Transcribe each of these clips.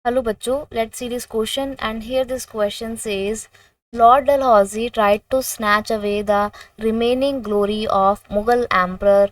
Hello बच्चों, let's see this question and here this question says Lord Dalhousie tried to snatch away the remaining glory of Mughal Emperor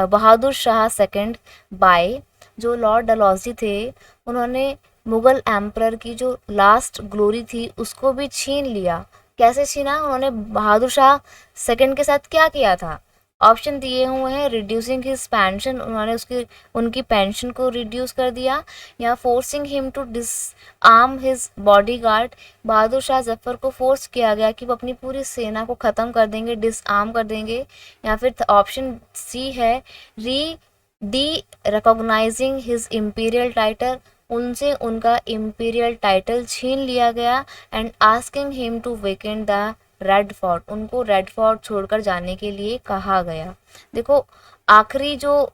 Bahadur Shah second by. जो Lord Dalhousie थे उन्होंने Mughal emperor की जो last glory थी उसको भी छीन लिया। कैसे छीना? उन्होंने बहादुर शाह सेकंड के साथ क्या किया था? ऑप्शन दिए हुए हैं, रिड्यूसिंग हिज पेंशन, उन्होंने उनकी पेंशन को रिड्यूस कर दिया, या forcing him to disarm his bodyguard, Bahadur Shah Zafar को फोर्स किया गया कि वो अपनी पूरी सेना को ख़त्म कर देंगे, डिसआर्म कर देंगे, या फिर ऑप्शन सी है री derecognising his imperial title, उनसे उनका इम्पीरियल टाइटल छीन लिया गया, and asking him to vacant the Red Fort, उनको रेड फोर्ट छोड़कर जाने के लिए कहा गया। देखो आखिरी जो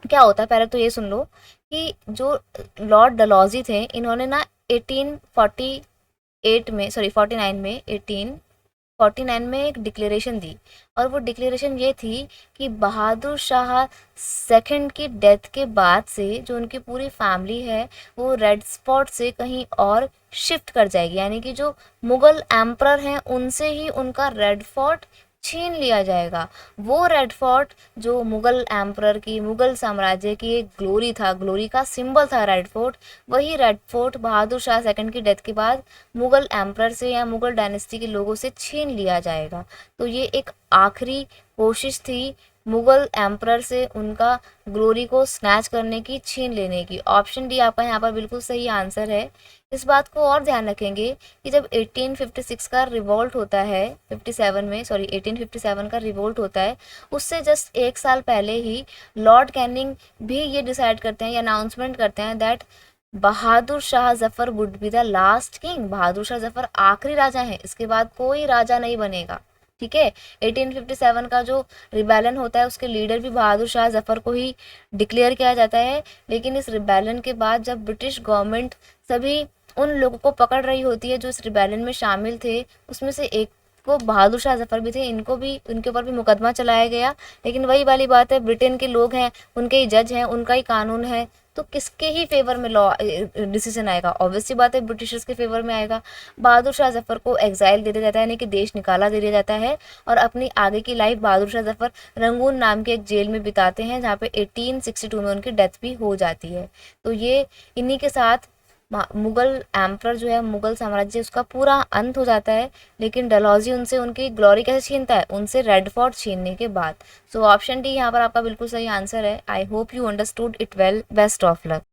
क्या होता है, पहले तो ये सुन लो कि जो लॉर्ड डलहौजी थे इन्होंने ना 1848 में 1849 में एक डिक्लेरेशन दी, और वो डिक्लेरेशन ये थी कि बहादुर शाह सेकंड की डेथ के बाद से जो उनकी पूरी फैमिली है वो रेड स्पॉट से कहीं और शिफ्ट कर जाएगी, यानी कि जो मुगल एम्परर हैं उनसे ही उनका रेड फोर्ट छीन लिया जाएगा। वो रेड फोर्ट जो मुगल एम्परर की, मुगल साम्राज्य की एक ग्लोरी था, ग्लोरी का सिंबल था रेड फोर्ट, वही red fort Bahadur Shah second की डेथ के बाद मुगल एम्परर से या मुगल डायनेस्टी के लोगों से छीन लिया जाएगा। तो ये एक आखिरी कोशिश थी मुगल एम्परर से उनका ग्लोरी को स्नैच करने की, छीन लेने की। ऑप्शन डी आपका यहाँ पर बिल्कुल सही आंसर है। इस बात को और ध्यान रखेंगे कि जब 1856 का रिवोल्ट होता है, 1857 का रिवोल्ट होता है, उससे जस्ट एक साल पहले ही लॉर्ड कैनिंग भी ये डिसाइड करते हैं या अनाउंसमेंट करते हैं that Bahadur Shah Zafar would be the last king, Bahadur Shah Zafar आखिरी राजा हैं, इसके बाद कोई राजा नहीं बनेगा। ठीक है, 1857 का जो रिबेलियन होता है उसके लीडर भी बहादुर शाह जफर को ही डिक्लेयर किया जाता है, लेकिन इस रिबेलियन के बाद जब ब्रिटिश गवर्नमेंट सभी उन लोगों को पकड़ रही होती है जो इस रिबेलियन में शामिल थे, उसमें से एक को बहादुर शाह जफर भी थे, इनको भी, उनके ऊपर भी मुकदमा चलाया गया। लेकिन वही वाली बात है, ब्रिटेन के लोग हैं, उनके ही जज हैं, उनका ही कानून है, तो किसके ही फेवर में लॉ डिसीजन आएगा? ऑब्वियसली बात है ब्रिटिशर्स के फेवर में आएगा। बहादुर शाह जफर को एग्जाइल दे दिया जाता है, यानी कि देश निकाला दे दिया जाता है, और अपनी आगे की लाइफ बहादुर शाह जफर रंगून नाम के एक जेल में बिताते हैं, जहाँ पे 1862 में उनकी डेथ भी हो जाती है। तो ये इन्हीं के साथ मुगल एम्परर जो है, मुगल साम्राज्य, उसका पूरा अंत हो जाता है। लेकिन डलहौजी उनसे उनकी ग्लोरी कैसे छीनता है? उनसे रेड फोर्ट छीनने के बाद। सो ऑप्शन डी यहाँ पर आपका बिल्कुल सही आंसर है। I hope you understood it well. Best of luck.